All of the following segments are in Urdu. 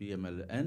PMLN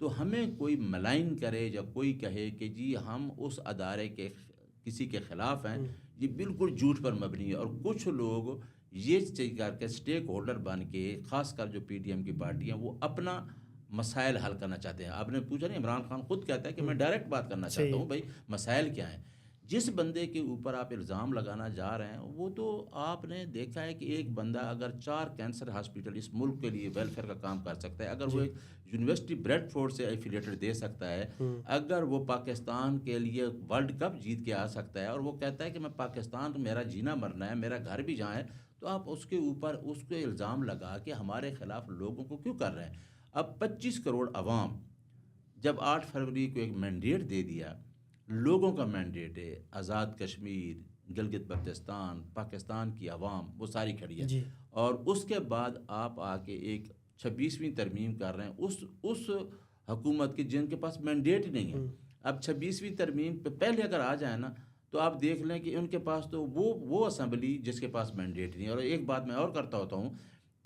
تو ہمیں کوئی ملائن کرے یا کوئی کہے کہ جی ہم اس ادارے کے کسی کے خلاف ہیں، یہ بالکل جھوٹ پر مبنی ہے. اور کچھ لوگ یہ چیز کر کے اسٹیک ہولڈر بن کے، خاص کر جو پی ٹی ایم کی پارٹی ہیں، وہ اپنا مسائل حل کرنا چاہتے ہیں. آپ نے پوچھا نہیں، عمران خان خود کہتا ہے کہ میں ڈائریکٹ بات کرنا چاہتا ہوں، بھائی مسائل کیا ہیں. جس بندے کے اوپر آپ الزام لگانا جا رہے ہیں، وہ تو آپ نے دیکھا ہے کہ ایک بندہ اگر 4 کینسر ہاسپٹل اس ملک کے لیے ویلفیئر کا کام کر سکتا ہے، اگر وہ ایک یونیورسٹی بریڈ فورڈ سے ایفیلیٹڈ دے سکتا ہے، اگر وہ پاکستان کے لیے ورلڈ کپ جیت کے آ سکتا ہے، اور وہ کہتا ہے کہ میں پاکستان میرا جینا مرنا ہے، میرا گھر بھی جہاں ہے، تو آپ اس کے اوپر اس کو الزام لگا کے ہمارے خلاف لوگوں کو کیوں کر رہے ہیں؟ اب 25 کروڑ عوام جب 8 فروری کو ایک مینڈیٹ دے دیا، لوگوں کا مینڈیٹ ہے، آزاد کشمیر، گلگت بلتستان، پاکستان کی عوام وہ ساری کھڑی ہے، اور اس کے بعد آپ آ کے ایک 26ویں ترمیم کر رہے ہیں اس حکومت کی جن کے پاس مینڈیٹ ہی نہیں ہے. اب 26ویں ترمیم پہ پہلے اگر آ جائے نا، تو آپ دیکھ لیں کہ ان کے پاس تو وہ اسمبلی جس کے پاس مینڈیٹ نہیں ہے. اور ایک بات میں اور کرتا ہوتا ہوں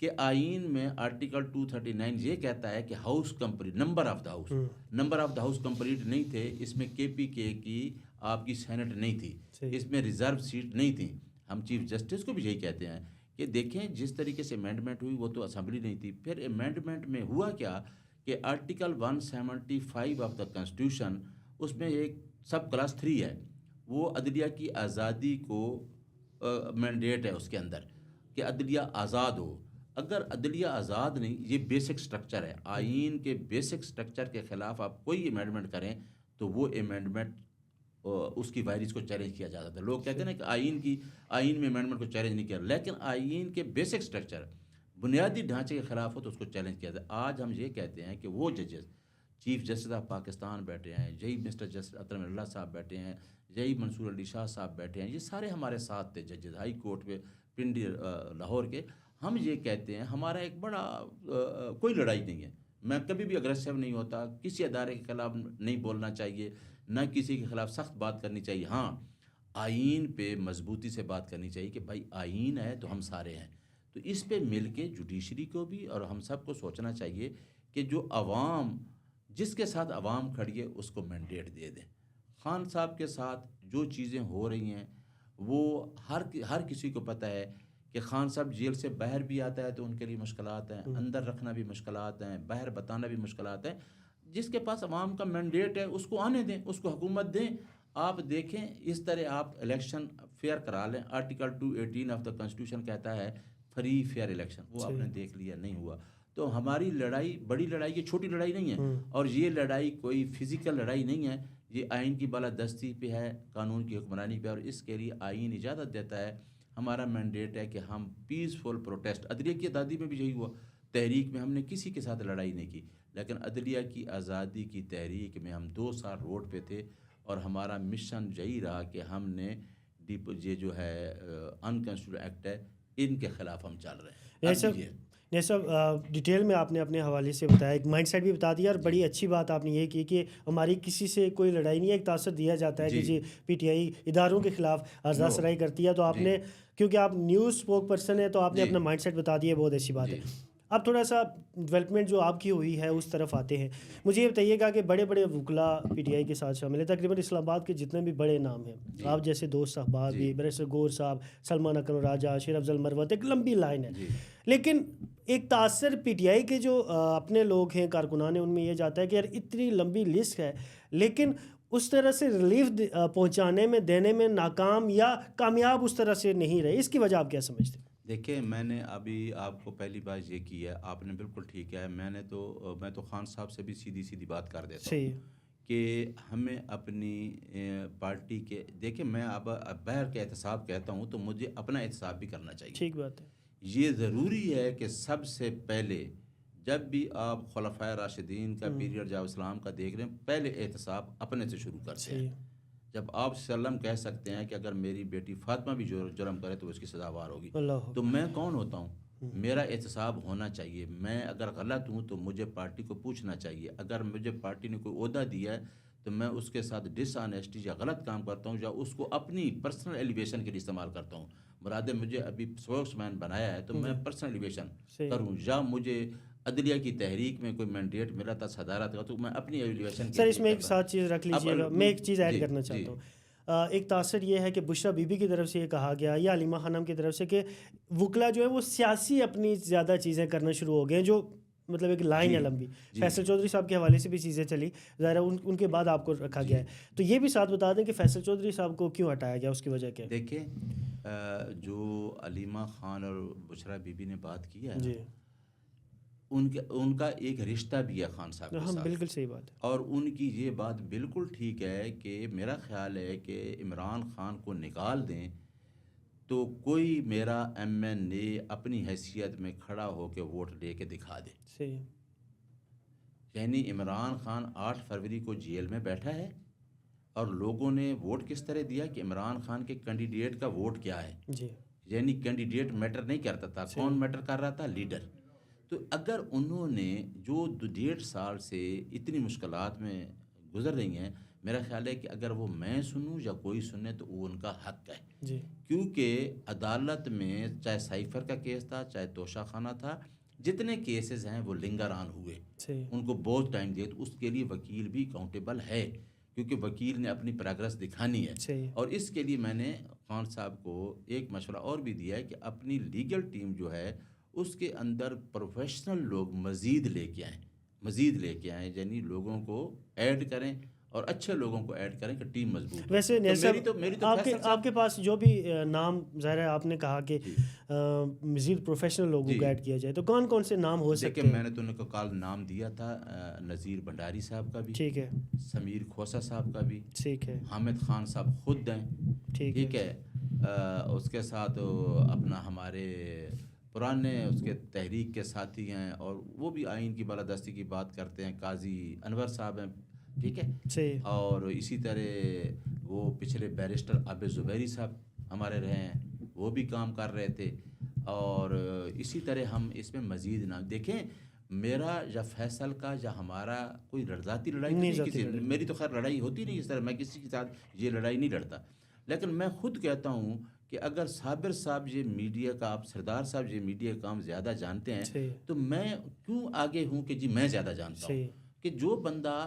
کہ آئین میں آرٹیکل 239 یہ کہتا ہے کہ house complete, number of the house complete نہیں تھے. اس میں کے پی کے کی آپ کی سینٹ نہیں تھی، اس میں ریزرو سیٹ نہیں تھی. ہم چیف جسٹس کو بھی یہی کہتے ہیں کہ دیکھیں جس طریقے سے امینڈمنٹ ہوئی وہ تو اسمبلی نہیں تھی. پھر امینڈمنٹ میں ہوا کیا کہ آرٹیکل 175 آف دا کنسٹیٹیوشن، اس میں ایک سب کلاس 3 ہے، وہ عدلیہ کی آزادی کو مینڈیٹ ہے اس کے اندر کہ عدلیہ آزاد ہو. اگر عدلیہ آزاد نہیں، یہ بیسک سٹرکچر ہے آئین کے، بیسک سٹرکچر کے خلاف آپ کوئی امینڈمنٹ کریں تو وہ امینڈمنٹ اس کی وائرس کو چیلنج کیا جاتا تھا. لوگ کہتے ہیں نا کہ آئین میں امینڈمنٹ کو چیلنج نہیں کیا، لیکن آئین کے بیسک سٹرکچر، بنیادی ڈھانچے کے خلاف ہو تو اس کو چیلنج کیا جاتا ہے. آج ہم یہ کہتے ہیں کہ وہ ججز، چیف جسٹس آف پاکستان بیٹھے ہیں، یہی مسٹر جسٹس اطہر اللہ صاحب بیٹھے ہیں، یہی منصور علی شاہ صاحب بیٹھے ہیں، یہ سارے ہمارے ساتھ تھے ججز ہائی کورٹ میں پنڈی لاہور کے. ہم یہ کہتے ہیں ہمارا ایک بڑا کوئی لڑائی نہیں ہے، میں کبھی بھی اگریسو نہیں ہوتا، کسی ادارے کے خلاف نہیں بولنا چاہیے، نہ کسی کے خلاف سخت بات کرنی چاہیے. ہاں، آئین پہ مضبوطی سے بات کرنی چاہیے کہ بھائی آئین ہے تو ہم سارے ہیں، تو اس پہ مل کے جوڈیشری کو بھی اور ہم سب کو سوچنا چاہیے کہ جو عوام، جس کے ساتھ عوام کھڑی ہے اس کو مینڈیٹ دے دیں. خان صاحب کے ساتھ جو چیزیں ہو رہی ہیں وہ ہر کسی کو پتہ ہے کہ خان صاحب جیل سے باہر بھی آتا ہے تو ان کے لیے مشکلات ہیں، اندر رکھنا بھی مشکلات ہیں، باہر بتانا بھی مشکلات ہیں. جس کے پاس عوام کا مینڈیٹ ہے اس کو آنے دیں، اس کو حکومت دیں. آپ دیکھیں اس طرح آپ الیکشن فیئر کرا لیں. آرٹیکل 218 آف دا کنسٹیٹیوشن کہتا ہے فری فیئر الیکشن، وہ آپ نے دیکھ لیا نہیں ہوا. تو ہماری لڑائی بڑی لڑائی، یہ چھوٹی لڑائی نہیں ہے، اور یہ لڑائی کوئی فزیکل لڑائی نہیں ہے، یہ آئین کی بالادستی پہ ہے، قانون کی حکمرانی پہ، اور اس کے لیے آئین اجازت دیتا ہے. ہمارا مینڈیٹ ہے کہ ہم پیسفل پروٹیسٹ، عدلیہ کی آزادی میں بھی یہی ہوا، تحریک میں ہم نے کسی کے ساتھ لڑائی نہیں کی، لیکن عدلیہ کی آزادی کی تحریک میں ہم 2 سال روڈ پہ تھے، اور ہمارا مشن یہی رہا کہ ہم نے یہ جو ہے انکانسٹیٹیوشنل ایکٹ ہے، ان کے خلاف ہم چل رہے ہیں. جیسا ڈیٹیل میں آپ نے اپنے حوالے سے بتایا، ایک مائنڈ سیٹ بھی بتا دیا، اور بڑی اچھی بات آپ نے یہ کی کہ ہماری کسی سے کوئی لڑائی نہیں ہے. ایک تاثر دیا جاتا ہے کہ جی پی ٹی آئی اداروں کے خلاف آزاد سرائی کرتی ہے، تو آپ نے، کیونکہ آپ نیوز اسپوک پرسن ہیں، تو آپ نے اپنا مائنڈ سیٹ بتا دیا، بہت اچھی بات ہے. اب تھوڑا سا ڈیولپمنٹ جو آپ کی ہوئی ہے اس طرف آتے ہیں. مجھے یہ بتائیے گا کہ بڑے بڑے وکلا پی ٹی آئی کے ساتھ شامل ہیں، تقریباً اسلام آباد کے جتنے بھی بڑے نام ہیں، آپ جیسے دوست صاحبات بھی، بیرسٹر گور صاحب، سلمان اکرم راجہ، شیر افضل مروت، ایک لمبی لائن ہے. لیکن ایک تاثر پی ٹی آئی کے جو اپنے لوگ ہیں، کارکنان ہیں، ان میں یہ جاتا ہے کہ یار اتنی لمبی لسٹ ہے، لیکن اس طرح سے ریلیف پہنچانے میں، دینے میں ناکام یا کامیاب اس طرح سے نہیں رہے. اس کی وجہ آپ کیا سمجھتے ہیں؟ دیکھیں، میں نے ابھی آپ کو پہلی بات یہ کی ہے، آپ نے بالکل ٹھیک ہے. میں تو خان صاحب سے بھی سیدھی بات کر دیتا ہوں کہ ہمیں اپنی پارٹی کے، دیکھیں میں اب باہر کے احتساب کہتا ہوں تو مجھے اپنا احتساب بھی کرنا چاہیے. ٹھیک بات ہے. یہ ضروری ہے کہ سب سے پہلے جب بھی آپ خلفائے راشدین کا پیریڈ جب اسلام کا دیکھ رہے ہیں، پہلے احتساب اپنے سے شروع کرتے ہیں. جب آپ وسلم کہہ سکتے ہیں کہ اگر میری بیٹی فاطمہ بھی جرم کرے تو اس کی سزاوار ہوگی، تو میں کون ہوتا ہوں؟ میرا احتساب ہونا چاہیے. میں اگر غلط ہوں تو مجھے پارٹی کو پوچھنا چاہیے. اگر مجھے پارٹی نے کوئی عہدہ دیا ہے تو میں اس کے ساتھ ڈس آنیسٹی یا غلط کام کرتا ہوں، یا اس کو اپنی پرسنل ایلیویشن کے لیے استعمال کرتا ہوں. مراد مجھے ابھی اسپوکس مین بنایا ہے تو میں پرسنل ایلیویشن کروں، یا مجھے عدلیہ کی تحریک میں کوئی مینڈیٹ ملا تھا صدارت کا، تو میں اپنی ایویلیویشن سر اس میں ایک ساتھ چیز رکھ لیجیے گا، میں ایک چیز ایڈ کرنا جی چاہتا ہوں۔ ایک تاثر یہ ہے کہ بشرا بی بی کی طرف سے یہ کہا گیا یا علیمہ خانم کی طرف سے کہ وکلا جو ہے وہ سیاسی اپنی زیادہ چیزیں کرنا شروع ہو گئے ہیں، جو مطلب ایک لائن ہے لمبی۔ فیصل چودھری صاحب کے حوالے سے بھی چیزیں چلی، ظاہر ہے ان کے بعد آپ کو رکھا گیا ہے، تو یہ بھی ساتھ بتا دیں کہ فیصل چودھری صاحب کو کیوں ہٹایا گیا، اس کی وجہ کیا ہے؟ دیکھیں جو علیمہ خان اور بشرا بی بی نے بات کی ہے جی، ان کا ایک رشتہ بھی ہے خان صاحب کے ہاں ساتھ، بالکل صحیح بات ہے، اور ان کی یہ بات بالکل ٹھیک ہے کہ میرا خیال ہے کہ عمران خان کو نکال دیں تو کوئی میرا ایم این اے اپنی حیثیت میں کھڑا ہو کے ووٹ لے کے دکھا دے۔ صحیح، یعنی عمران خان 8 فروری کو جیل میں بیٹھا ہے اور لوگوں نے ووٹ کس طرح دیا کہ عمران خان کے کینڈیڈیٹ کا ووٹ کیا ہے، جی یعنی کینڈیڈیٹ میٹر نہیں کرتا تھا، کون میٹر کر رہا تھا؟ لیڈر۔ تو اگر انہوں نے جو 1.5 سال سے اتنی مشکلات میں گزر رہی ہیں، میرا خیال ہے کہ اگر وہ میں سنوں یا کوئی سنے تو وہ ان کا حق ہے، جی کیونکہ عدالت میں چاہے سائفر کا کیس تھا چاہے توشہ خانہ تھا، جتنے کیسز ہیں وہ لنگران ہوئے، صحیح، ان کو بہت ٹائم دیا، تو اس کے لیے وکیل بھی اکاؤنٹیبل ہے، کیونکہ وکیل نے اپنی پروگرس دکھانی ہے۔ صحیح، اور اس کے لیے میں نے خان صاحب کو ایک مشورہ اور بھی دیا ہے کہ اپنی لیگل ٹیم جو ہے اس کے اندر پروفیشنل لوگ مزید لے کے آئیں، یعنی لوگوں کو ایڈ کریں اور اچھے لوگوں کو ایڈ کریں کہ ٹیم مضبوط ہو۔ ویسے آپ کے پاس جو بھی نام ظاہر ہے آپ نے کہا کہ مزید پروفیشنل لوگوں کو ایڈ کیا جائے، تو کون کون سے نام ہو سکتے ہیں؟ میں نے تو ان کو کال نام دیا تھا، نذیر بھنڈاری صاحب کا بھی، ٹھیک ہے، سمیر کھوسا صاحب کا بھی، ٹھیک ہے، حامد خان صاحب خود ہیں، ٹھیک ہے، اس کے ساتھ اپنا ہمارے پرانے اس کے تحریک کے ساتھی ہیں اور وہ بھی آئین کی بالادستی کی بات کرتے ہیں، قاضی انور صاحب ہیں، ٹھیک ہے، صحیح، اور اسی طرح وہ پچھلے بیرسٹر عابد زبیری صاحب ہمارے رہے ہیں، وہ بھی کام کر رہے تھے، اور اسی طرح ہم اس میں مزید نہ دیکھیں، میرا یا فیصل کا یا ہمارا کوئی ذاتی لڑائی نہیں، کسی میری تو خیر لڑائی ہوتی نہیں اس طرح، میں کسی کے ساتھ یہ لڑائی نہیں لڑتا، لیکن میں خود کہتا ہوں کہ اگر صابر صاحب یہ میڈیا کا، آپ سردار صاحب یہ میڈیا کا کام زیادہ جانتے ہیں، تو میں کیوں آگے ہوں کہ جی میں زیادہ جانتا ہوں، کہ جو بندہ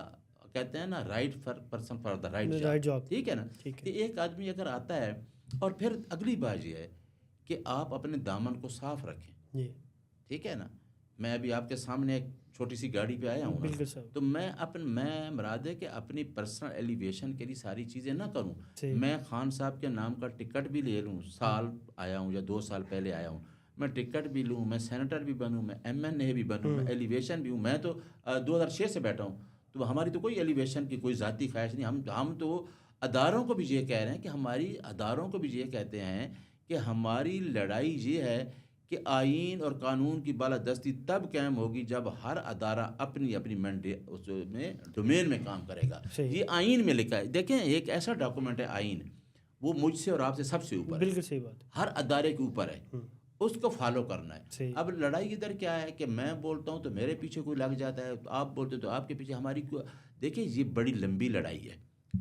کہتے ہیں نا right person for the right job, ٹھیک ہے نا، کہ ایک آدمی اگر آتا ہے، اور پھر اگلی بات یہ ہے کہ آپ اپنے دامن کو صاف رکھیں، ٹھیک ہے نا، میں ابھی آپ کے سامنے ایک چھوٹی سی گاڑی پہ آیا ہوں نا، تو میں مراد ہے کہ اپنی پرسنل ایلیویشن کے لیے ساری چیزیں نہ کروں، میں خان صاحب کے نام کا ٹکٹ بھی لے لوں، سال آیا ہوں یا 2 سال پہلے آیا ہوں، میں ٹکٹ بھی لوں، میں سینیٹر بھی بنوں، میں ایم این اے بھی بنوں، میں ایلیویشن بھی ہوں، میں تو 2006 سے بیٹھا ہوں، تو ہماری تو کوئی ایلیویشن کی کوئی ذاتی خواہش نہیں، ہم تو اداروں کو بھی یہ کہہ رہے ہیں کہ ہماری اداروں کو بھی یہ کہتے ہیں کہ ہماری لڑائی یہ ہے کہ آئین اور قانون کی بالادستی تب قائم ہوگی جب ہر ادارہ اپنی اس میں ڈومین میں کام کرے گا، یہ آئین میں لکھا ہے، دیکھیں ایک ایسا ڈاکومنٹ ہے آئین، وہ مجھ سے اور آپ سے سب سے اوپر، بالکل صحیح بات، ہر ادارے کے اوپر ہے، اس کو فالو کرنا ہے۔ اب لڑائی ادھر کیا ہے کہ میں بولتا ہوں تو میرے پیچھے کوئی لگ جاتا ہے، آپ بولتے تو آپ کے پیچھے ہماری دیکھیں یہ بڑی لمبی لڑائی ہے،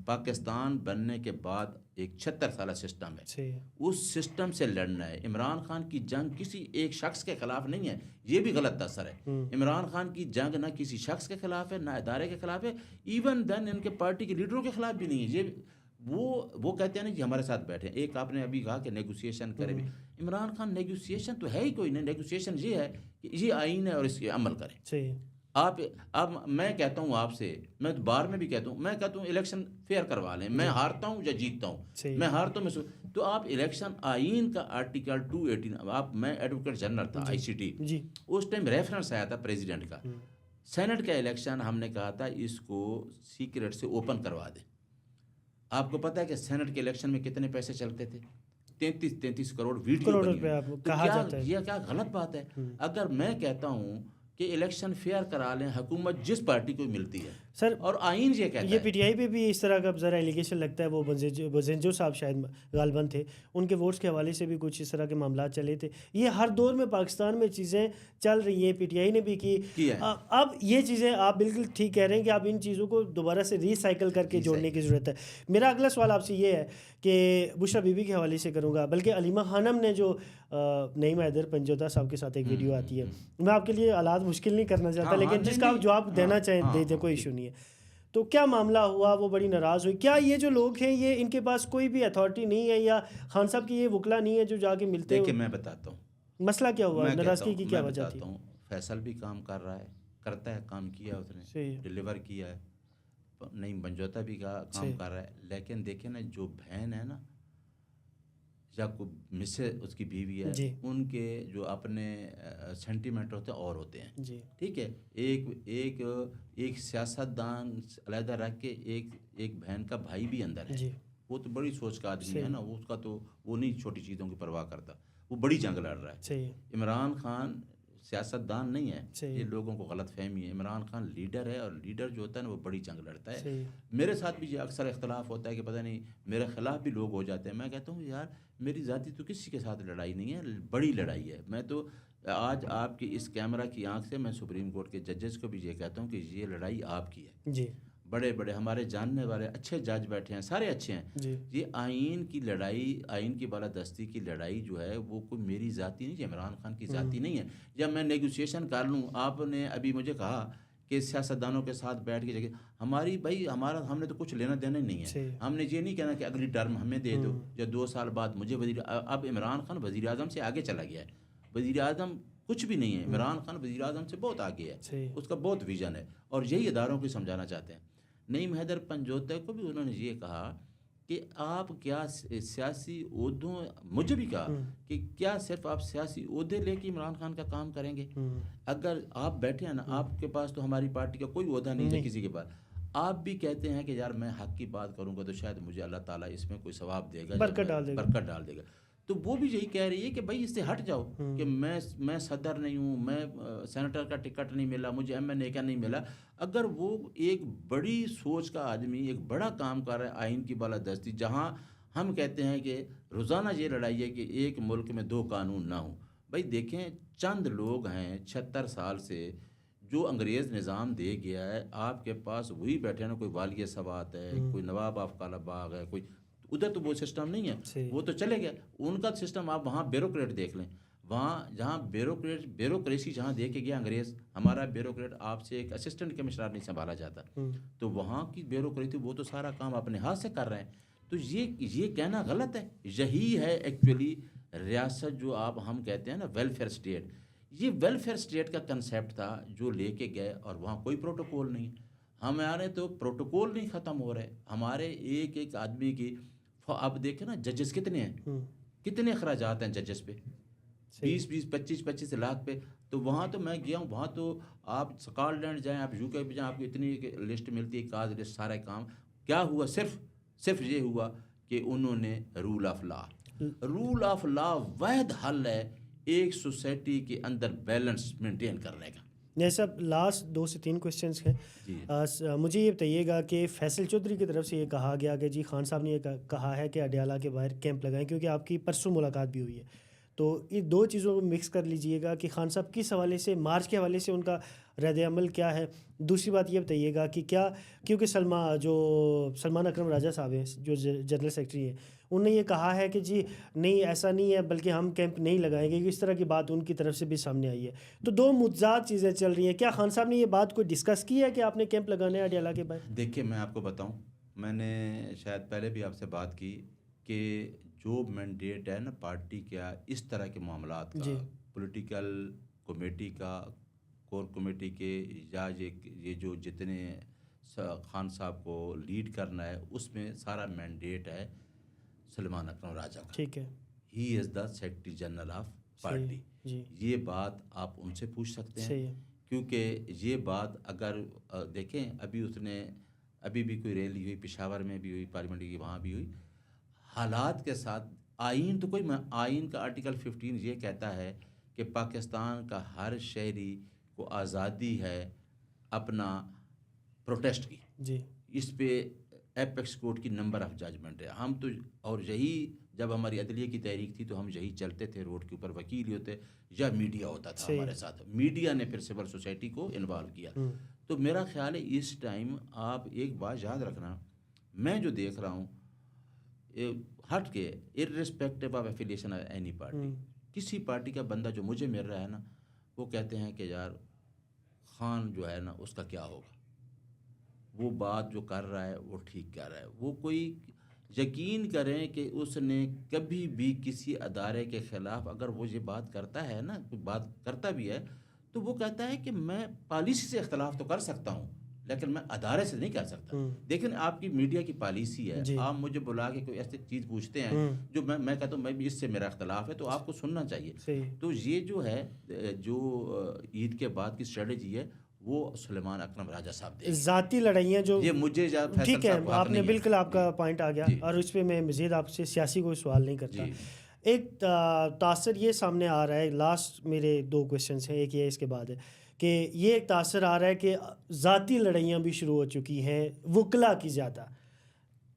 پاکستان بننے کے بعد ایک 76 سالہ سسٹم ہے، اس سسٹم سے لڑنا ہے۔ عمران خان کی جنگ کسی ایک شخص کے خلاف نہیں ہے، یہ بھی غلط اثر ہے، عمران خان کی جنگ نہ کسی شخص کے خلاف ہے نہ ادارے کے خلاف ہے، ایون دین ان کے پارٹی کے لیڈروں کے خلاف بھی نہیں ہے، یہ وہ کہتے ہیں نا کہ ہمارے ساتھ بیٹھے، ایک آپ نے ابھی کہا کہ نیگوسیشن کرے بھی، عمران خان نیگوسیشن تو ہے ہی کوئی نہیں، نیگوسیشن یہ ہے کہ یہ آئین ہے اور اس کے عمل کریں۔ اب میں کہتا ہوں آپ سے، میں بار میں بھی کہتا ہوں، میں کہتا ہوں الیکشن فیئر کروا لیں، میں ہارتا ہوں یا جیتتا ہوں، میں ہارتا ہوں تو آپ الیکشن آئین کا آرٹیکل 218، میں ایڈوکیٹ جنرل تھا آئی سی ٹی، اس ٹائم ریفرنس آیا تھا پریزیڈنٹ کا، سینٹ کا الیکشن ہم نے کہا تھا اس کو سیکریٹ سے اوپن کروا دیں۔ آپ کو پتہ ہے کہ سینٹ کے الیکشن میں کتنے پیسے چلتے تھے؟ 33 کروڑ ویڈیو بنی، یہ کیا غلط بات ہے؟ اگر میں کہتا ہوں کہ الیکشن فیئر کرا لیں، حکومت جس پارٹی کو ملتی ہے سر، اور آئین یہ کہتا ہے، یہ پی ٹی آئی پہ بھی اس طرح کا ذرا ایلیگیشن لگتا ہے، وہ بزنجو صاحب شاید غالباً تھے، ان کے ووٹس کے حوالے سے بھی کچھ اس طرح کے معاملات چلے تھے، یہ ہر دور میں پاکستان میں چیزیں چل رہی ہیں، پی ٹی آئی نے بھی کی، اب یہ چیزیں آپ بالکل ٹھیک کہہ رہے ہیں کہ آپ ان چیزوں کو دوبارہ سے ریسائیکل کر کے جوڑنے کی ضرورت ہے۔ میرا اگلا سوال آپ سے یہ ہے کہ بشرا بی بی کے حوالے سے کروں گا، بلکہ علیمہ خانم نے جو نعیم حیدر پنجوتا صاحب کے ساتھ ایک ویڈیو آتی ہے. میں آپ کے لیے حالات مشکل نہیں کرنا چاہتا, لیکن جس کا آپ جواب دینا چاہیں دے دیں, کوئی ایشو نہیں ہے. تو کیا معاملہ ہوا, وہ بڑی ناراض ہوئی, کیا یہ جو لوگ ہیں یہ ان کے پاس کوئی بھی اتھارٹی نہیں ہے, یا خان صاحب کی یہ وکلا نہیں ہے جو جا کے ملتے ہیں؟ دیکھیں میں بتاتا ہوں مسئلہ کیا ہوا, ناراضگی کی کیا وجہ تھی؟ فیصل بھی کام کر رہا ہے, کرتا ہے, کام کیا اس نے, ڈیلیور کیا ہے. نعیم پنجوتا بھی کام کر رہا ہے. لیکن دیکھیں نا, جو بہن ہے نا یا کوئی مسے اس کی بیوی ہے, ان کے جو اپنے سینٹیمنٹ ہوتے ہیں اور ہوتے ہیں. ٹھیک ہے, ایک سیاستدان علیحدہ رکھ کے ایک بہن کا بھائی بھی اندر ہے. وہ تو بڑی سوچ کا آدمی ہے نا, اس کا تو وہ نہیں چھوٹی چیزوں کی پرواہ کرتا, وہ بڑی جنگ لڑ رہا ہے. عمران خان سیاستدان نہیں ہے, یہ لوگوں کو غلط فہمی ہے. عمران خان لیڈر ہے, اور لیڈر جو ہوتا ہے نا وہ بڑی جنگ لڑتا ہے. میرے ساتھ بھی یہ اکثر اختلاف ہوتا ہے کہ پتہ نہیں میرے خلاف بھی لوگ ہو جاتے ہیں. میں کہتا ہوں یار میری ذاتی تو کسی کے ساتھ لڑائی نہیں ہے, بڑی لڑائی ہے. میں تو آج آپ کی اس کیمرہ کی آنکھ سے میں سپریم کورٹ کے ججز کو بھی یہ کہتا ہوں کہ یہ لڑائی آپ کی ہے. بڑے بڑے ہمارے جاننے والے اچھے جج بیٹھے ہیں, سارے اچھے ہیں. یہ آئین کی لڑائی, آئین کی بالادستی کی لڑائی جو ہے وہ کوئی میری ذاتی نہیں, عمران خان کی ذاتی نہیں ہے. یا میں نیگوسیشن کر لوں, آپ نے ابھی مجھے کہا کہ سیاستدانوں کے ساتھ بیٹھ کے جگہ ہماری, بھائی ہم نے تو کچھ لینا دینا نہیں ہے. ہم نے یہ نہیں کہنا کہ اگلی ٹرم ہمیں دے دو یا 2 سال بعد مجھے اب عمران خان وزیر اعظم سے آگے چلا گیا ہے. وزیر اعظم کچھ بھی نہیں ہے, عمران خان وزیر اعظم سے بہت آگے ہے, اس کا بہت ویژن ہے, اور یہی اداروں کو سمجھانا چاہتے ہیں. نعیم حیدر پنجوتا کو بھی انہوں نے یہ کہا کہ آپ کیا سیاسی عہدوں, مجھے بھی کہا کہ کیا صرف آپ سیاسی عہدے لے کے عمران خان کا کام کریں گے؟ اگر آپ بیٹھے ہیں نا, آپ کے پاس تو ہماری پارٹی کا کوئی عہدہ نہیں ہے کسی کے پاس, آپ بھی کہتے ہیں کہ یار میں حق کی بات کروں گا تو شاید مجھے اللہ تعالیٰ اس میں کوئی ثواب دے گا, برکت ڈال دے گا. تو وہ بھی یہی کہہ رہی ہے کہ بھائی اس سے ہٹ جاؤ, کہ میں صدر نہیں ہوں, میں سینیٹر کا ٹکٹ نہیں ملا, مجھے MNA کا نہیں ملا. اگر وہ ایک بڑی سوچ کا آدمی ایک بڑا کام کر رہا ہے آئین کی بالادستی, جہاں ہم کہتے ہیں کہ روزانہ یہ لڑائی ہے کہ ایک ملک میں 2 قانون نہ ہوں. بھائی دیکھیں, چند لوگ ہیں 76 سال سے جو انگریز نظام دے گیا ہے, آپ کے پاس وہی بیٹھے ہیں نا, کوئی والی سوات ہے, کوئی نواب آف کالا باغ ہے, کوئی ادھر تو وہ سسٹم نہیں ہے, وہ تو چلے گئے. ان کا سسٹم آپ وہاں بیوروکریٹ دیکھ لیں, وہاں جہاں بیوروکریسی جہاں دے کے گیا انگریز, ہمارا بیوروکریٹ آپ سے ایک اسسٹنٹ کمشنر نہیں سنبھالا جاتا, تو وہاں کی بیوروکریسی وہ تو سارا کام اپنے ہاتھ سے کر رہے ہیں. تو یہ کہنا غلط ہے. یہی ہے ایکچولی ریاست جو آپ ہم کہتے ہیں نا ویلفیئر اسٹیٹ. یہ ویلفیئر اسٹیٹ کا کنسیپٹ تھا جو لے کے گئے, اور وہاں کوئی پروٹوکول نہیں. ہمارے تو پروٹوکول نہیں ختم ہو رہے, ہمارے ایک آدمی کی. اب دیکھیں نا ججز کتنے ہیں, کتنے اخراجات ہیں ججز پہ, 20 25 لاکھ پہ. تو وہاں تو میں گیا ہوں, وہاں تو آپ سکاٹ لینڈ جائیں, آپ UK بھی جائیں, آپ کو اتنی لسٹ ملتی ہے, کاز لسٹ, سارے کام. کیا ہوا؟ صرف یہ ہوا کہ انہوں نے رول آف لا واحد حل ہے ایک سوسائٹی کے اندر بیلنس مینٹین کرنے کا. جیسا لاسٹ 2 سے 3 کوسچنس ہیں. مجھے یہ بتائیے گا کہ فیصل چودھری کی طرف سے یہ کہا گیا کہ جی خان صاحب نے یہ کہا ہے کہ اڈیالہ کے باہر کیمپ لگائیں, کیونکہ آپ کی پرسوں ملاقات بھی ہوئی ہے. تو یہ 2 چیزوں کو مکس کر لیجئے گا کہ خان صاحب کس حوالے سے, مارچ کے حوالے سے ان کا رد عمل کیا ہے. دوسری بات یہ بتائیے گا کہ کیا, کیونکہ سلمان اکرم راجہ صاحب ہیں جو جنرل سیکرٹری ہیں, انہوں نے یہ کہا ہے کہ جی نہیں ایسا نہیں ہے, بلکہ ہم کیمپ نہیں لگائیں گے. اس طرح کی بات ان کی طرف سے بھی سامنے آئی ہے. تو 2 متضاد چیزیں چل رہی ہیں. کیا خان صاحب نے یہ بات کوئی ڈسکس کی ہے کہ آپ نے کیمپ لگانا ہے اڈیالہ کے باہر؟ دیکھیں میں آپ کو بتاؤں, میں نے شاید پہلے بھی آپ سے بات کی کہ جو مینڈیٹ ہے نا پارٹی کا اس طرح کے معاملات کا, پولیٹیکل کمیٹی کا, کور کمیٹی کے, یا یہ جو جتنے خان صاحب کو لیڈ کرنا ہے, اس میں سارا مینڈیٹ ہے سلمان اکرم راجہ کا. ٹھیک ہے, ہی از دا سیکرٹری جنرل آف پارٹی. یہ بات آپ ان سے پوچھ سکتے ہیں, کیونکہ یہ بات اگر دیکھیں ابھی بھی کوئی ریلی ہوئی, پشاور میں بھی ہوئی, پارلیمنٹ کی وہاں بھی ہوئی, حالات کے ساتھ. آئین تو آئین کا آرٹیکل 15 یہ کہتا ہے کہ پاکستان کا ہر شہری کو آزادی ہے اپنا پروٹیسٹ کی. اس پہ ایپیکس کورٹ کی نمبر آف ججمنٹ ہے. ہم تو, اور یہی جب ہماری عدلیہ کی تحریک تھی تو ہم یہی چلتے تھے, روڈ کے اوپر وکیل ہوتے یا میڈیا ہوتا تھا ہمارے ساتھ. میڈیا نے پھر سول سوسائٹی کو انوالو کیا. تو میرا خیال ہے اس ٹائم آپ ایک بات یاد رکھنا, میں جو دیکھ رہا ہوں ہٹ کے irrespective of affiliation of any party, کسی پارٹی کا بندہ جو مجھے مل رہا ہے نا، وہ کہتے ہیں کہ یار خان جو ہے نا اس کا کیا ہوگا، وہ بات جو کر رہا ہے وہ ٹھیک کر رہا ہے. وہ کوئی یقین کریں کہ اس نے کبھی بھی کسی ادارے کے خلاف اگر وہ یہ بات کرتا ہے نا، کوئی بات کرتا بھی ہے تو وہ کہتا ہے کہ میں پالیسی سے اختلاف تو کر سکتا ہوں لیکن میں ادارے سے نہیں کر سکتا. لیکن آپ کی میڈیا کی پالیسی ہے، آپ مجھے بلا کے کوئی ایسی چیز پوچھتے ہیں جو میں کہتا ہوں میں بھی اس سے میرا اختلاف ہے تو آپ کو سننا چاہیے. تو یہ جو ہے جو عید کے بعد کی اسٹریٹجی ہے وہ سلیمان اکرم راجہ صاحب دے ذاتی لڑائیاں جو یہ مجھے ٹھیک ہے، آپ نے بالکل آپ کا پوائنٹ آ گیا اور اس پہ میں مزید آپ سے سیاسی کوئی سوال نہیں کرتا. ایک تاثر یہ سامنے آ رہا ہے، لاسٹ میرے 2 کویشچنس ہیں، ایک یہ اس کے بعد ہے کہ یہ ایک تاثر آ رہا ہے کہ ذاتی لڑائیاں بھی شروع ہو چکی ہیں وکلا کی زیادہ،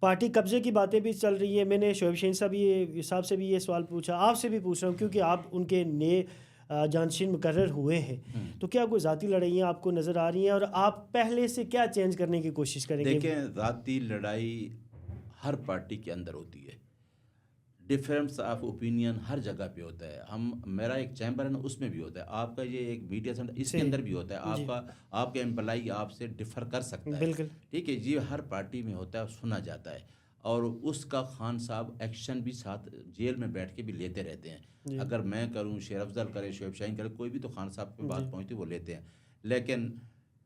پارٹی قبضے کی باتیں بھی چل رہی ہیں. میں نے شعیب شہین صاحب سے بھی یہ سوال پوچھا، آپ سے بھی پوچھ رہا ہوں کیونکہ آپ ان کے نئے جانشین مقرر ہوئے ہیں، تو کیا کوئی ذاتی لڑائیاں آپ کو نظر آ رہی ہیں اور آپ پہلے سے کیا چینج کرنے کی کوشش کریں گے؟ دیکھیں، ذاتی لڑائی ہر پارٹی کے اندر ہوتی ہے، ڈفرینس آف اوپینین ہر جگہ پہ ہوتا ہے. میرا ایک چیمبر ہے نا اس میں بھی ہوتا ہے، آپ کا یہ ایک میڈیا سینٹر اس کے اندر بھی ہوتا ہے، آپ کا امپلائی آپ سے ڈفر کر سکتا ہے. ٹھیک ہے، یہ ہر پارٹی میں ہوتا ہے اور سنا جاتا ہے اور اس کا خان صاحب ایکشن بھی ساتھ جیل میں بیٹھ کے بھی لیتے رہتے ہیں. اگر میں کروں، شیر افضل کرے، شعیب شاہین کرے، کوئی بھی تو خان صاحب پہ بات پہنچتی وہ لیتے ہیں. لیکن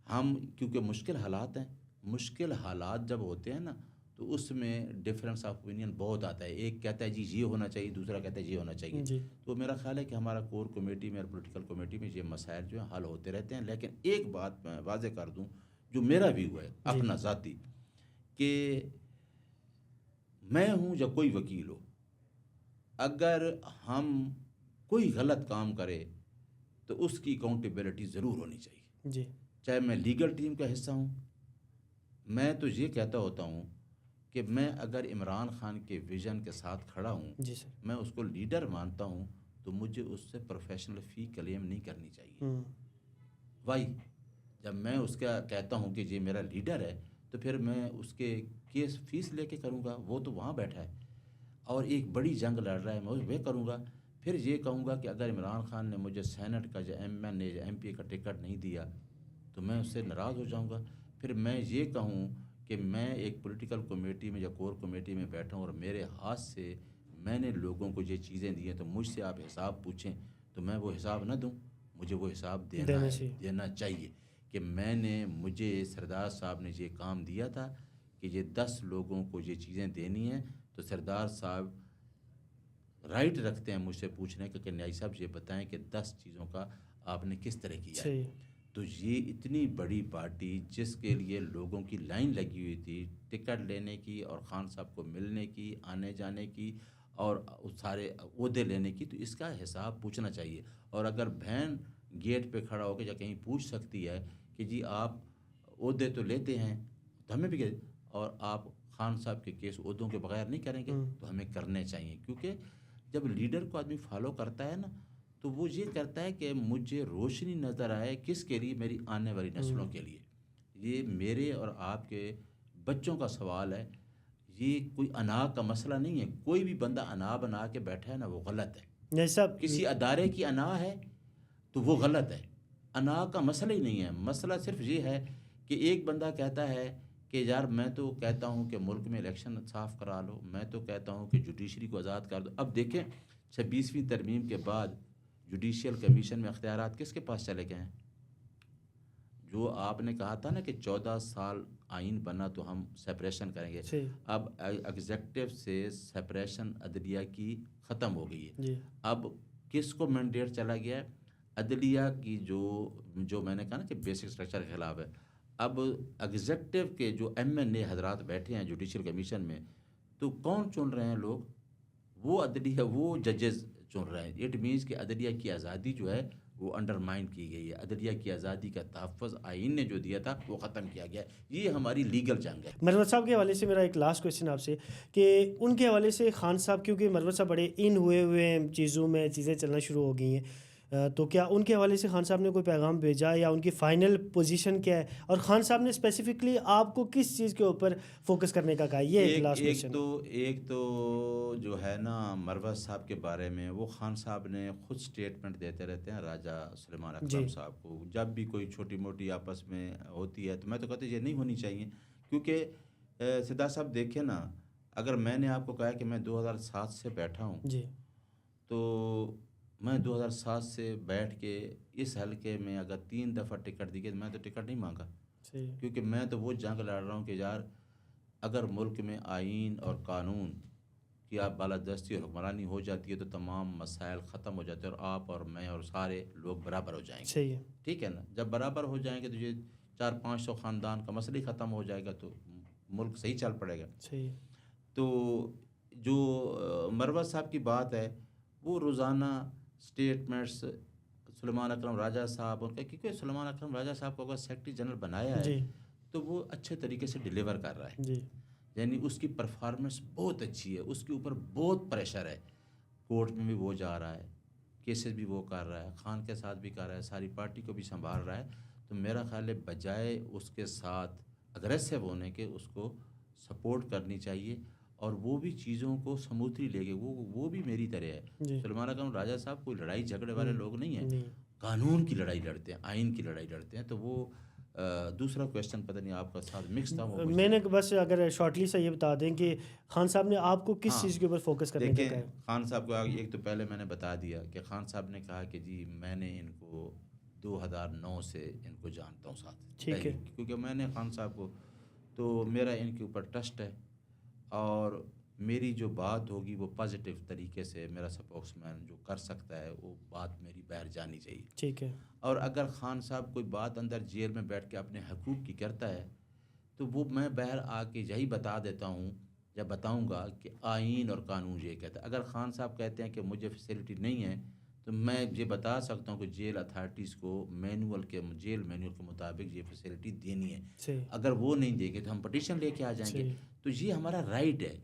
ہم کیونکہ مشکل حالات ہیں، مشکل حالات جب ہوتے ہیں نا تو اس میں ڈفرینس آف اوپینین بہت آتا ہے. ایک کہتا ہے جی یہ ہونا چاہیے، دوسرا کہتا ہے یہ ہونا چاہیے. تو میرا خیال ہے کہ ہمارا کور کمیٹی میں اور پولیٹیکل کمیٹی میں یہ مسائل جو ہیں حل ہوتے رہتے ہیں. لیکن ایک بات میں واضح کر دوں جو میرا ویو ہے اپنا ذاتی، کہ میں ہوں یا کوئی وکیل ہو، اگر ہم کوئی غلط کام کرے تو اس کی اکاؤنٹیبلٹی ضرور ہونی چاہیے. چاہے میں لیگل ٹیم کا حصہ ہوں. میں تو یہ کہتا ہوتا ہوں کہ میں اگر عمران خان کے ویژن کے ساتھ کھڑا ہوں، میں اس کو لیڈر مانتا ہوں، تو مجھے اس سے پروفیشنل فی کلیم نہیں کرنی چاہیے. وائی جب میں اس کا کہتا ہوں کہ یہ میرا لیڈر ہے تو پھر میں اس کے کیس فیس لے کے کروں گا، وہ تو وہاں بیٹھا ہے اور ایک بڑی جنگ لڑ رہا ہے، میں وہ کروں گا. پھر یہ کہوں گا کہ اگر عمران خان نے مجھے سینٹ کا یا MNA یا MP کا ٹکٹ نہیں دیا تو میں اس سے ناراض ہو جاؤں گا. پھر میں یہ کہوں کہ میں ایک پولیٹیکل کمیٹی میں یا کور کمیٹی میں بیٹھا ہوں اور میرے ہاتھ سے میں نے لوگوں کو یہ چیزیں دی ہیں تو مجھ سے آپ حساب پوچھیں تو میں وہ حساب نہ دوں. مجھے وہ حساب دینا چاہیے کہ مجھے سردار صاحب نے یہ کام دیا تھا کہ یہ 10 لوگوں کو یہ چیزیں دینی ہیں، تو سردار صاحب رائٹ رکھتے ہیں مجھ سے پوچھنے کا کہ نیائی صاحب یہ بتائیں کہ 10 چیزوں کا آپ نے کس طرح کیا ہے. تو یہ اتنی بڑی پارٹی جس کے لیے لوگوں کی لائن لگی ہوئی تھی ٹکٹ لینے کی اور خان صاحب کو ملنے کی، آنے جانے کی اور سارے عہدے لینے کی، تو اس کا حساب پوچھنا چاہیے. اور اگر بہن گیٹ پہ کھڑا ہو کے یا کہیں پوچھ سکتی ہے کہ جی آپ عہدے تو لیتے ہیں تو ہمیں بھی اور آپ خان صاحب کے کیس عہدوں کے بغیر نہیں کریں گے تو ہمیں کرنے چاہیے. کیونکہ جب لیڈر کو آدمی فالو کرتا ہے نا تو وہ یہ کرتا ہے کہ مجھے روشنی نظر آئے کس کے لیے، میری آنے والی نسلوں کے لیے. یہ میرے اور آپ کے بچوں کا سوال ہے، یہ کوئی انا کا مسئلہ نہیں ہے. کوئی بھی بندہ انا بنا کے بیٹھا ہے نا وہ غلط ہے. کسی ادارے کی انا ہے تو وہ غلط ہے. انا کا مسئلہ ہی نہیں ہے. مسئلہ صرف یہ ہے کہ ایک بندہ کہتا ہے کہ یار میں تو کہتا ہوں کہ ملک میں الیکشن صاف کرا لو، میں تو کہتا ہوں کہ جوڈیشری کو آزاد کر دو. اب دیکھیں 26ویں ترمیم کے بعد جوڈیشل کمیشن میں اختیارات کس کے پاس چلے گئے ہیں؟ جو آپ نے کہا تھا نا کہ 14 سال آئین بنا تو ہم سیپریشن کریں گے، اب ایگزیکٹو سے سیپریشن عدلیہ کی ختم ہو گئی ہے. اب کس کو مینڈیٹ چلا گیا ہے؟ عدلیہ کی جو میں نے کہا نا کہ بیسک اسٹرکچر کے خلاف ہے. اب ایگزیکٹو کے جو MNA حضرات بیٹھے ہیں جوڈیشل کمیشن میں تو کون چن رہے ہیں لوگ؟ وہ عدلیہ، وہ ججز چن رہے ہیں. اٹ مینس کہ عدلیہ کی آزادی جو ہے وہ انڈرمائن کی گئی ہے. عدلیہ کی آزادی کا تحفظ آئین نے جو دیا تھا وہ ختم کیا گیا. یہ ہماری لیگل جنگ ہے. مروت صاحب کے حوالے سے میرا ایک لاسٹ کویشچن آپ سے کہ ان کے حوالے سے خان صاحب، کیونکہ مروت صاحب بڑے ان ہوئے چیزوں میں چیزیں چلنا شروع ہو گئی ہیں، تو کیا ان کے حوالے سے خان صاحب نے کوئی پیغام بھیجا یا ان کی فائنل پوزیشن کیا ہے، اور خان صاحب نے اسپیسیفکلی آپ کو کس چیز کے اوپر فوکس کرنے کا کہا؟ یہ ایک لاسٹ کوشچن ہے. ایک تو جو ہے نا مروت صاحب کے بارے میں وہ خان صاحب نے خود سٹیٹمنٹ دیتے رہتے ہیں راجہ سلیمان اکرم صاحب کو. جب بھی کوئی چھوٹی موٹی آپس میں ہوتی ہے تو میں تو کہتا ہوں یہ نہیں ہونی چاہیے، کیونکہ سدھا صاحب دیکھیں نا، اگر میں نے آپ کو کہا کہ میں 2007 سے بیٹھا ہوں، جی تو میں 2007 سے بیٹھ کے اس حلقے میں اگر 3 دفعہ ٹکٹ دی گئی تو میں تو ٹکٹ نہیں مانگا، کیونکہ میں تو وہ جنگ لڑ رہا ہوں کہ یار اگر ملک میں آئین اور قانون کی آپ بالادستی اور حکمرانی ہو جاتی ہے تو تمام مسائل ختم ہو جاتے ہیں اور آپ اور میں اور سارے لوگ برابر ہو جائیں گے. صحیح ہے. ٹھیک ہے نا؟ جب برابر ہو جائیں گے تو یہ 400-500 خاندان کا مسئلہ ہی ختم ہو جائے گا تو ملک صحیح چل پڑے گا. صحیح. تو جو مروت صاحب کی بات ہے وہ روزانہ سٹیٹمنٹس سلیمان اکرم راجہ صاحب ان کا، کیونکہ سلیمان اکرم راجہ صاحب کو اگر سیکرٹری جنرل بنایا ہے تو وہ اچھے طریقے سے ڈیلیور کر رہا ہے. یعنی اس کی پرفارمنس بہت اچھی ہے، اس کے اوپر بہت پریشر ہے، کورٹ میں بھی وہ جا رہا ہے، کیسز بھی وہ کر رہا ہے، خان کے ساتھ بھی کر رہا ہے، ساری پارٹی کو بھی سنبھال رہا ہے. تو میرا خیال ہے بجائے اس کے ساتھ اگریسو ہونے کے اس کو سپورٹ کرنی چاہیے، اور وہ بھی چیزوں کو سموتھلی لے گئے. وہ بھی میری طرح ہے. سلیمان اکرم راجہ صاحب کوئی لڑائی جھگڑے والے لوگ نہیں ہیں، قانون کی لڑائی لڑتے ہیں، آئین کی لڑائی لڑتے ہیں. تو وہ دوسرا کویشچن پتہ نہیں آپ کا ساتھ مکس تھا. میں نے بس اگر شارٹلی سے یہ بتا دیں کہ خان صاحب نے آپ کو کس چیز کے اوپر فوکس کرنے کا کہا ہے؟ خان صاحب کو ایک تو پہلے میں نے بتا دیا کہ خان صاحب نے کہا کہ جی میں نے ان کو 2009 سے ان کو جانتا ہوں ساتھ، ٹھیک ہے، کیونکہ میں نے خان صاحب کو، تو میرا ان کے اوپر ٹرسٹ ہے، اور میری جو بات ہوگی وہ پازیٹیو طریقے سے میرا سپوکس مین جو کر سکتا ہے وہ بات میری باہر جانی چاہیے. ٹھیک ہے. اور اگر خان صاحب کوئی بات اندر جیل میں بیٹھ کے اپنے حقوق کی کرتا ہے تو وہ میں باہر آ کے یہی بتا دیتا ہوں یا بتاؤں گا کہ آئین اور قانون یہ کہتا ہے. اگر خان صاحب کہتے ہیں کہ مجھے فیسلٹی نہیں ہے تو میں یہ بتا سکتا ہوں کہ جیل اتھارٹیز کو جیل مینول کے مطابق یہ فیسلٹی دینی ہے. اگر وہ نہیں دے گے تو ہم پٹیشن لے کے آ جائیں گے. تو یہ ہمارا رائٹ ہے،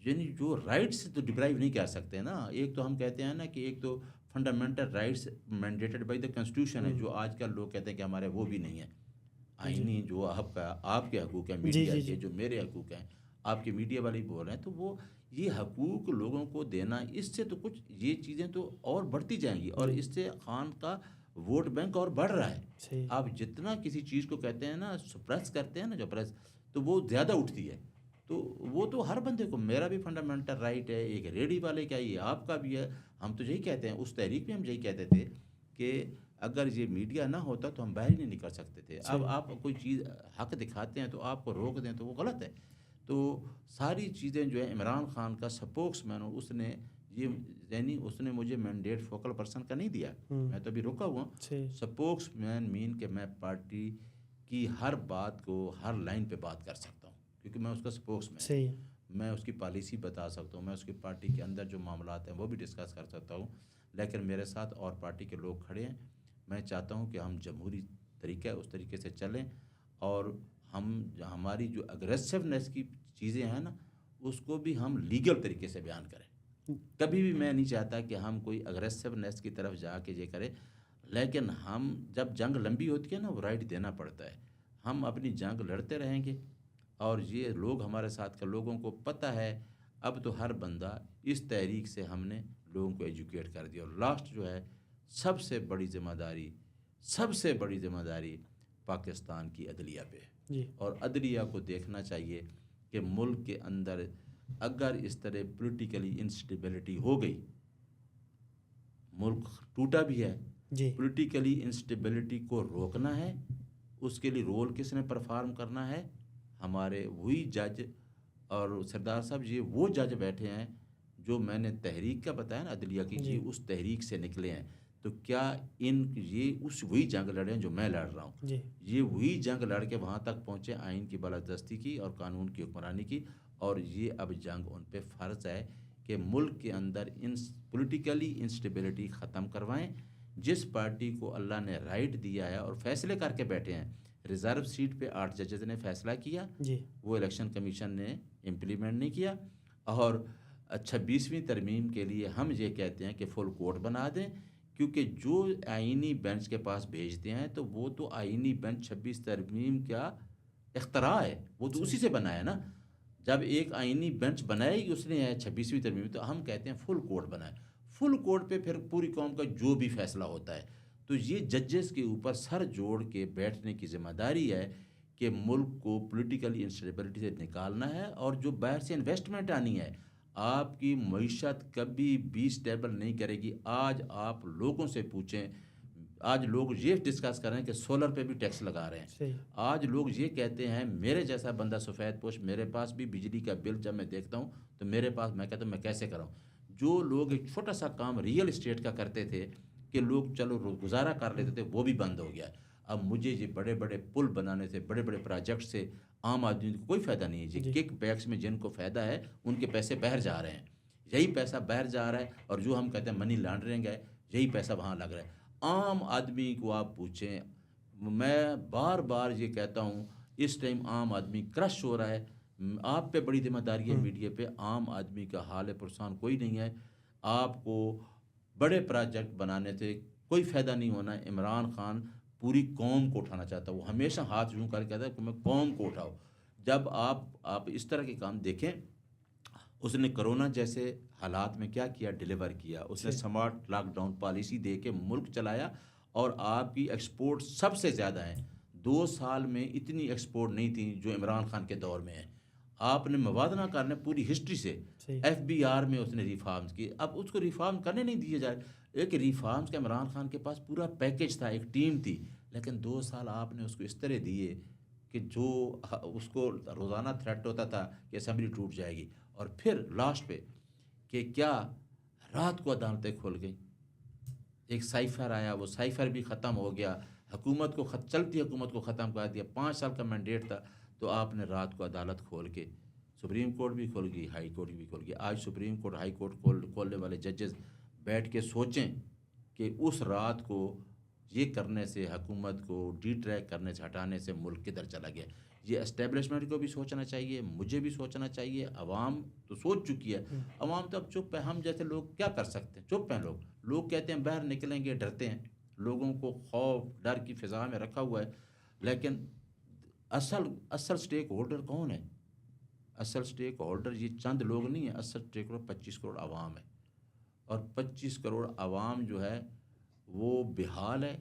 یعنی جو رائٹ سے تو ڈپرائیو نہیں کر سکتے نا. ایک تو ہم کہتے ہیں نا کہ ایک تو fundamental rights mandated by the constitution ہے، جو آج کل لوگ کہتے ہیں کہ ہمارے وہ بھی نہیں ہیں. آئینی جو آپ کے حقوق ہیں میڈیا کے، جو میرے حقوق ہیں، آپ کے میڈیا والے بول رہے ہیں، تو وہ یہ حقوق لوگوں کو دینا، اس سے تو کچھ یہ چیزیں تو اور بڑھتی جائیں گی، اور اس سے خان کا ووٹ بینک اور بڑھ رہا ہے. آپ جتنا کسی چیز کو کہتے ہیں نا سپریس کرتے ہیں نا، جو پریس، تو وہ زیادہ اٹھتی ہے. تو وہ تو ہر بندے کو، میرا بھی فنڈامنٹل رائٹ ہے، ایک ریڈی والے کا، یہ آپ کا بھی ہے. ہم تو یہی کہتے ہیں، اس تحریک میں ہم یہی کہتے تھے کہ اگر یہ میڈیا نہ ہوتا تو ہم باہر ہی نہیں نکل سکتے تھے. اب آپ کوئی چیز حق دکھاتے ہیں تو آپ کو روک دیں تو وہ غلط ہے. تو ساری چیزیں جو ہے عمران خان کا سپوکس مین، اس نے یہ، یعنی اس نے مجھے مینڈیٹ فوکل پرسن کا نہیں دیا، میں تو ابھی رکا ہوا. سپوکس مین مین کہ میں پارٹی کی ہر بات کو ہر لائن پہ بات کر سکتا ہوں، کیونکہ میں اس کا سپوکس مین، میں اس کی پالیسی بتا سکتا ہوں، میں اس کی پارٹی کے اندر جو معاملات ہیں وہ بھی ڈسکس کر سکتا ہوں. لیکن میرے ساتھ اور پارٹی کے لوگ کھڑے ہیں. میں چاہتا ہوں کہ ہم جمہوری طریقہ اس طریقے سے چلیں، اور ہماری جو اگریسونیس کی چیزیں ہیں نا اس کو بھی ہم لیگل طریقے سے بیان کریں. کبھی بھی میں نہیں چاہتا کہ ہم کوئی اگریسونیس کی طرف جا کے یہ کریں، لیکن ہم جب جنگ لمبی ہوتی ہے نا وہ رائٹ دینا پڑتا ہے. ہم اپنی جنگ لڑتے رہیں گے، اور یہ لوگ ہمارے ساتھ کے لوگوں کو پتہ ہے. اب تو ہر بندہ اس تحریک سے ہم نے لوگوں کو ایجوکیٹ کر دیا. اور لاسٹ جو ہے سب سے بڑی ذمہ داری پاکستان کی عدلیہ پہ ہے. اور عدلیہ کو دیکھنا چاہیے کہ ملک کے اندر اگر اس طرح پولیٹیکلی انسٹیبلٹی ہو گئی، ملک ٹوٹا بھی ہے. پولیٹیکلی انسٹیبلٹی کو روکنا ہے، اس کے لیے رول کس نے پرفارم کرنا ہے؟ ہمارے وہی جج، اور سردار صاحب یہ وہ جج بیٹھے ہیں جو میں نے تحریک کا بتایا نا عدلیہ کی، یہ اس تحریک سے نکلے ہیں. تو کیا یہ وہی جنگ لڑے ہیں جو میں لڑ رہا ہوں؟ یہ وہی جنگ لڑ کے وہاں تک پہنچے آئین کی بالادستی کی اور قانون کی حکمرانی کی. اور یہ اب جنگ ان پہ فرض ہے کہ ملک کے اندر پولیٹیکلی انسٹیبلٹی ختم کروائیں. جس پارٹی کو اللہ نے رائٹ دیا ہے اور فیصلے کر کے بیٹھے ہیں، ریزرو سیٹ پہ 8 ججز نے فیصلہ کیا، وہ الیکشن کمیشن نے امپلیمنٹ نہیں کیا. اور 26ویں ترمیم کے لیے ہم یہ کہتے ہیں کہ فل کورٹ بنا دیں، کیونکہ جو آئینی بینچ کے پاس بھیجتے ہیں تو وہ تو آئینی بینچ 26 ترمیم کا اختراع ہے، وہ تو اسی سے بنا ہے نا. جب ایک آئینی بینچ بنائے گی اس نے 26ویں ترمیم، تو ہم کہتے ہیں فل کوڈ بنائے. فل کوڈ پہ پھر پوری قوم کا جو بھی فیصلہ ہوتا ہے. تو یہ ججز کے اوپر سر جوڑ کے بیٹھنے کی ذمہ داری ہے کہ ملک کو پولیٹیکل انسٹیبلٹی سے نکالنا ہے، اور جو باہر سے انویسٹمنٹ آنی ہے. آپ کی معیشت کبھی بھی اسٹیبل نہیں کرے گی. آج آپ لوگوں سے پوچھیں، آج لوگ یہ ڈسکس کر رہے ہیں کہ سولر پہ بھی ٹیکس لگا رہے ہیں. صحیح. آج لوگ یہ کہتے ہیں، میرے جیسا بندہ سفید پوش، میرے پاس بھی بجلی کا بل جب میں دیکھتا ہوں تو میرے پاس، میں کہتا ہوں میں کیسے کراؤں. جو لوگ ایک چھوٹا سا کام ریئل اسٹیٹ کا کرتے تھے کہ لوگ چلو گزارا کر لیتے تھے، وہ بھی بند ہو گیا ہے. اب مجھے یہ بڑے بڑے پل بنانے سے، بڑے بڑے پروجیکٹ سے عام آدمی کو کوئی فائدہ نہیں ہے. کک بیکس میں جن کو فائدہ ہے ان کے پیسے باہر جا رہے ہیں. یہی پیسہ باہر جا رہا ہے، اور جو ہم کہتے ہیں منی لانڈرنگ ہے، یہی پیسہ وہاں لگ رہا ہے. عام آدمی کو آپ پوچھیں، میں بار بار یہ کہتا ہوں، اس ٹائم عام آدمی کرش ہو رہا ہے. آپ پہ بڑی ذمہ داری ہے میڈیا پہ. عام آدمی کا حال پرسان کوئی نہیں ہے. آپ کو بڑے پروجیکٹ بنانے سے کوئی فائدہ نہیں ہونا ہے. عمران خان پوری قوم کو اٹھانا چاہتا ہے. وہ ہمیشہ ہاتھ یوں کر کے کہتا ہے کہ میں قوم کو اٹھاؤ. جب آپ اس طرح کے کام دیکھیں، اس نے کرونا جیسے حالات میں کیا کیا، ڈیلیور کیا. اس نے سمارٹ لاک ڈاؤن پالیسی دے کے ملک چلایا، اور آپ کی ایکسپورٹ سب سے زیادہ ہیں. 2 سال میں اتنی ایکسپورٹ نہیں تھی جو عمران خان کے دور میں ہے. آپ نے موازنہ کرنا پوری ہسٹری سے. FBR میں اس نے ریفارمز کی. اب اس کو ریفارم کرنے نہیں دیے جائے. ایک ریفارمز کا عمران خان کے پاس پورا پیکج تھا، ایک ٹیم تھی. لیکن 2 سال آپ نے اس کو اس طرح دیے کہ جو اس کو روزانہ تھریٹ ہوتا تھا کہ اسمبلی ٹوٹ جائے گی. اور پھر لاسٹ پہ کہ کیا رات کو عدالتیں کھول گئی. ایک سائفر آیا، وہ سائفر بھی ختم ہو گیا. حکومت کو چلتی حکومت کو ختم کر دیا. 5 سال کا مینڈیٹ تھا، تو آپ نے رات کو عدالت کھول کے، سپریم کورٹ بھی کھول گئی، ہائی کورٹ بھی کھول گئی. آج سپریم کورٹ، ہائی کورٹ کھولنے والے ججز بیٹھ کے سوچیں کہ اس رات کو یہ کرنے سے، حکومت کو ڈی ٹریک کرنے سے، ہٹانے سے ملک کدھر چلا گیا. یہ اسٹیبلشمنٹ کو بھی سوچنا چاہیے، مجھے بھی سوچنا چاہیے. عوام تو سوچ چکی ہے. عوام تو اب چپ ہے. ہم جیسے لوگ کیا کر سکتے ہیں؟ چپ ہیں لوگ کہتے ہیں باہر نکلیں گے، ڈرتے ہیں. لوگوں کو خوف ڈر کی فضا میں رکھا ہوا ہے. لیکن اصل سٹیک ہولڈر کون ہے؟ اصل سٹیک ہولڈر یہ چند لوگ نہیں ہیں. اصل سٹیک ہولڈر 25 کروڑ عوام ہے. اور 25 کروڑ عوام جو ہے وہ بحال ہے.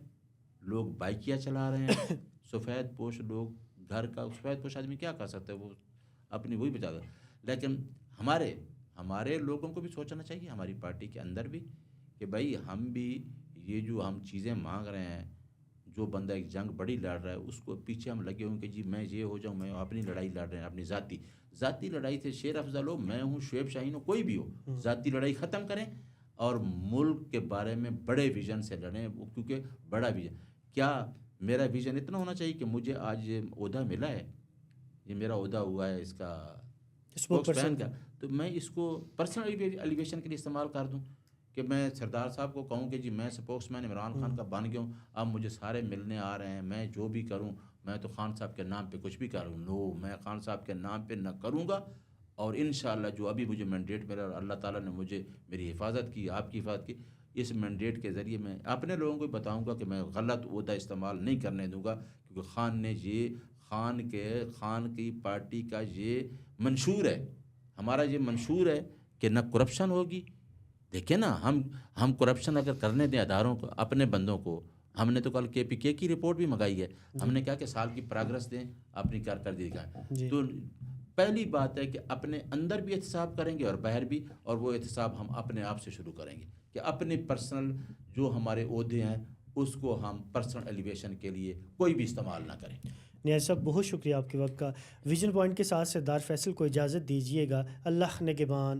لوگ بائکیاں چلا رہے ہیں. سفید پوش لوگ گھر کا، سفید پوش آدمی کیا کر سکتے ہیں؟ وہ اپنی وہی بچا دے. لیکن ہمارے لوگوں کو بھی سوچنا چاہیے، ہماری پارٹی کے اندر بھی، کہ بھائی ہم بھی یہ جو ہم چیزیں مانگ رہے ہیں، جو بندہ ایک جنگ بڑی لڑ رہا ہے، اس کو پیچھے ہم لگے ہوں کہ جی میں یہ ہو جاؤں. میں اپنی لڑائی لڑ رہے ہیں، اپنی ذاتی لڑائی سے شیر افضل ہو، میں ہوں، شعیب شاہین ہو، کوئی بھی ہو. ذاتی لڑائی ختم کریں اور ملک کے بارے میں بڑے ویژن سے لڑیں. کیونکہ بڑا ویژن کیا، میرا ویژن اتنا ہونا چاہیے کہ مجھے آج یہ عہدہ ملا ہے، یہ میرا عہدہ ہوا ہے اس کا اسپوکس مین کا، تو میں اس کو پرسنل ایلیویشن کے لیے استعمال کر دوں. کہ میں سردار صاحب کو کہوں کہ جی میں اسپوکس مین عمران خان کا بن گیا ہوں، اب مجھے سارے ملنے آ رہے ہیں، میں جو بھی کروں، میں تو خان صاحب کے نام پہ کچھ بھی کروں. نو، میں خان صاحب کے نام پہ نہ کروں گا. اور انشاءاللہ جو ابھی مجھے مینڈیٹ ملا، اور اللہ تعالیٰ نے مجھے میری حفاظت کی، آپ کی حفاظت کی، اس مینڈیٹ کے ذریعے میں اپنے لوگوں کو بتاؤں گا کہ میں غلط عہدہ استعمال نہیں کرنے دوں گا. کیونکہ خان کی پارٹی کا یہ منشور ہے، ہمارا یہ منشور ہے کہ نہ کرپشن ہوگی. دیکھیں نا، ہم کرپشن اگر کرنے دیں اداروں کو، اپنے بندوں کو، ہم نے تو کل KPK کی رپورٹ بھی منگائی ہے. ہم نے کہا کہ سال کی پروگرس دیں، اپنی کارکردگی کا. تو پہلی بات ہے کہ اپنے اندر بھی احتساب کریں گے اور باہر بھی، اور وہ احتساب ہم اپنے آپ سے شروع کریں گے کہ اپنے پرسنل جو ہمارے عہدے ہیں اس کو ہم پرسنل ایلیویشن کے لیے کوئی بھی استعمال نہ کریں. نیاز صاحب بہت شکریہ آپ کے وقت کا. ویژن پوائنٹ کے ساتھ سردار فیصل کو اجازت دیجیے گا. اللہ نگہبان.